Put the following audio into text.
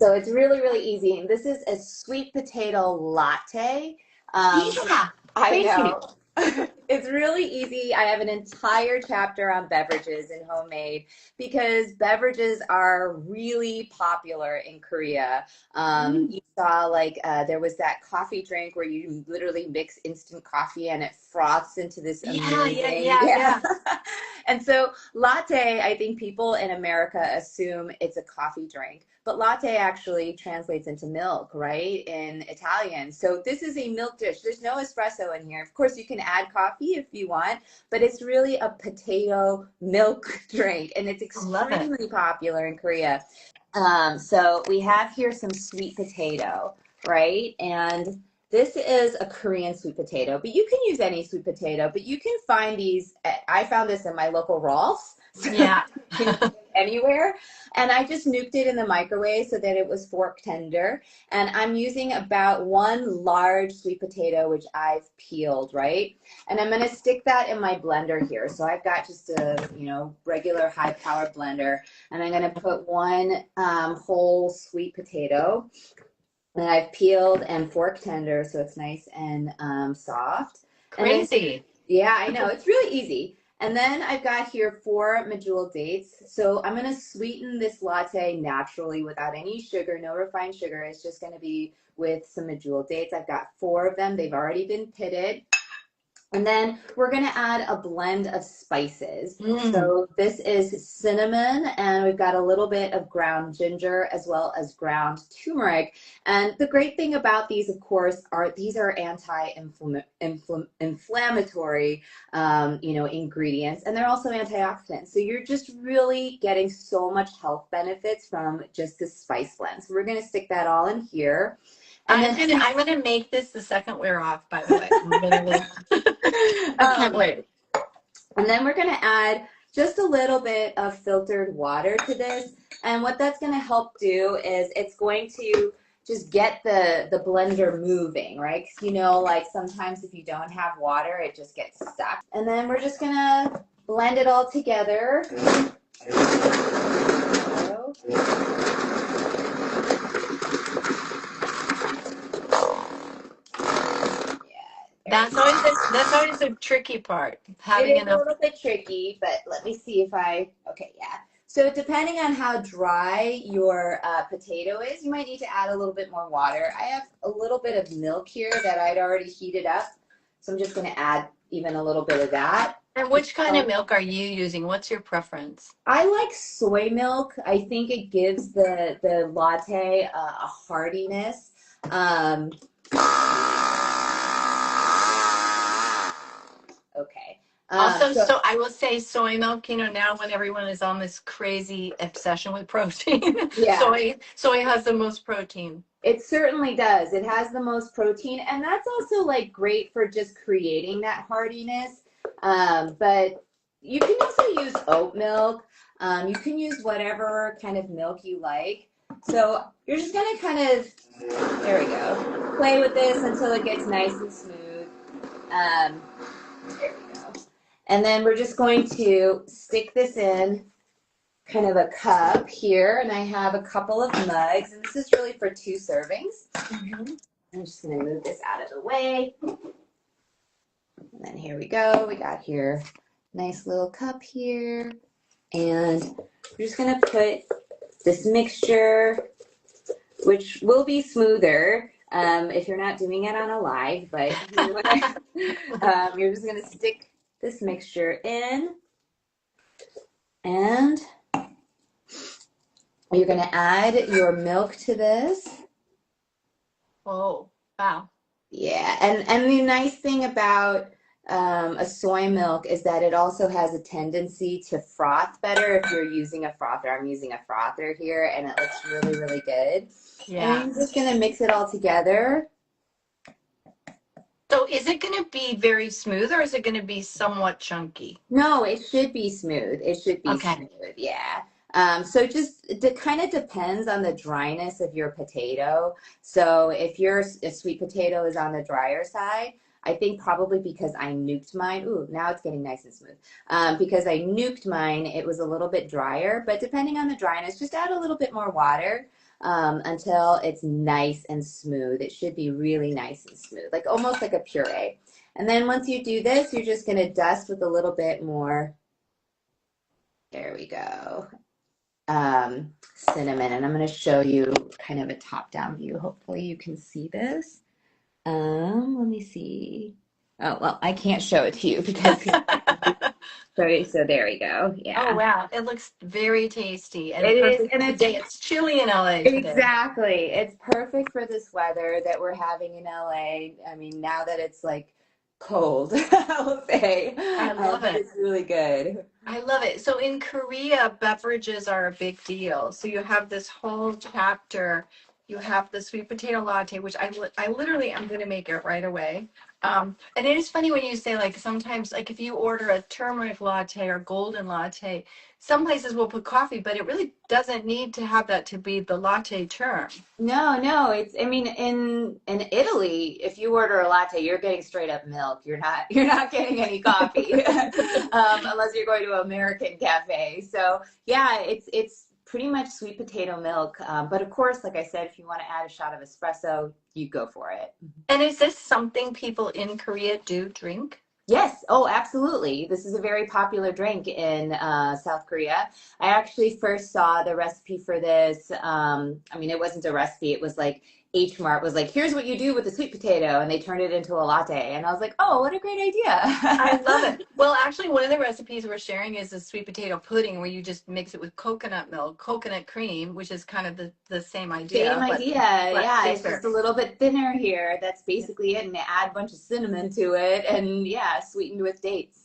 So it's really, really easy. And this is a sweet potato latte. Yeah, I thank you. know. It's really easy. I have an entire chapter on beverages and homemade because beverages are really popular in Korea. You saw like there was that coffee drink where you literally mix instant coffee and it froths into this Yeah, amazing, yeah. And so latte, I think people in America assume it's a coffee drink, but latte actually translates into milk, right? In Italian. So this is a milk dish. There's no espresso in here. Of course, you can add coffee if you want, but it's really a potato milk drink, and it's Love it. extremely popular in Korea. So we have here some sweet potato, right? And this is a Korean sweet potato, but you can use any sweet potato, but you can find these. I found this in my local Rolf's. So Yeah. you can get it anywhere. And I just nuked it in the microwave so that it was fork tender. And I'm using about one large sweet potato, which I've peeled, right? And I'm going to stick that in my blender here. So I've got just a, regular high power blender. And I'm going to put one whole sweet potato that I've peeled and fork tender, so it's nice and soft. Crazy. And then, yeah, I know. It's really easy. And then I've got here 4 Medjool dates. So I'm going to sweeten this latte naturally without any sugar, no refined sugar. It's just going to be with some Medjool dates. I've got 4 of them. They've already been pitted. And then we're going to add a blend of spices. So this is cinnamon, and we've got a little bit of ground ginger as well as ground turmeric. And the great thing about these, of course, are these are anti-inflammatory, ingredients, and they're also antioxidants. So you're just really getting so much health benefits from just this spice blend. So we're going to stick that all in here. And I'm gonna make this the second we're off, by the way. I can't wait. And then we're gonna add just a little bit of filtered water to this. And what that's gonna help do is it's going to just get the blender moving, right? Because like sometimes if you don't have water, it just gets stuck. And then we're just gonna blend it all together. That's always the tricky part. It is a little bit tricky, but let me see if okay, yeah. So depending on how dry your potato is, you might need to add a little bit more water. I have a little bit of milk here that I'd already heated up, so I'm just going to add even a little bit of that. And which kind of milk are you using? What's your preference? I like soy milk. I think it gives the latte a heartiness. Okay. So I will say soy milk, now when everyone is on this crazy obsession with protein, yeah. soy has the most protein. It certainly does. It has the most protein, and that's also like great for just creating that heartiness. But you can also use oat milk. You can use whatever kind of milk you like. So you're just gonna kind of, there we go, play with this until it gets nice and smooth. There we go. And then we're just going to stick this in kind of a cup here, and I have a couple of mugs, and this is really for 2 servings. I'm just going to move this out of the way. And then here we go. We got here nice little cup here, and we're just going to put this mixture, which will be smoother if you're not doing it on a live, but you're just going to stick this mixture in, and you're going to add your milk to this. Oh, wow. Yeah, and the nice thing about a soy milk is that it also has a tendency to froth better if you're using a frother. I'm using a frother here, and it looks really, really good. Yeah. And I'm just going to mix it all together. So is it going to be very smooth, or is it going to be somewhat chunky? No, it should be smooth. It should be smooth, yeah. So it kind of depends on the dryness of your potato. So if your sweet potato is on the drier side, I think probably because I nuked mine. Ooh, now it's getting nice and smooth. Because I nuked mine, it was a little bit drier. But depending on the dryness, just add a little bit more water. until it's nice and smooth. It should be really nice and smooth, like almost like a puree. And then once you do this, you're just going to dust with a little bit more. There we go. Cinnamon. And I'm going to show you kind of a top-down view. Hopefully you can see this. Let me see. Oh, well, I can't show it to you because so there we go. Oh Yeah. wow, it looks very tasty It and is, perfect and for the it's day. It's chilly in LA today. exactly. It's perfect for this weather that we're having in LA. I mean, now that it's like cold, I'll say, I love but it. it's really good. I love it. So in Korea, beverages are a big deal. So you have this whole chapter. You have the sweet potato latte, which I literally am going to make it right away. And it is funny when you say like sometimes like if you order a turmeric latte or golden latte, some places will put coffee, but it really doesn't need to have that to be the latte term. No, no, I mean in Italy, if you order a latte, you're getting straight up milk. You're not getting any coffee. Unless you're going to an American cafe. So yeah, it's pretty much sweet potato milk. But of course, like I said, if you want to add a shot of espresso, you go for it. And is this something people in Korea do drink? Yes. Oh, absolutely. This is a very popular drink in South Korea. I actually first saw the recipe for this. I mean, it wasn't a recipe. It was like H Mart was like, here's what you do with the sweet potato. And they turned it into a latte. And I was like, oh, what a great I love idea. it. Well, actually, one of the recipes we're sharing is a sweet potato pudding where you just mix it with coconut milk, coconut cream, which is kind of the same Same idea, idea. but Yeah. It's thicker. just a little bit thinner here. That's basically it. And add a bunch of cinnamon to it. And yeah, sweetened with dates.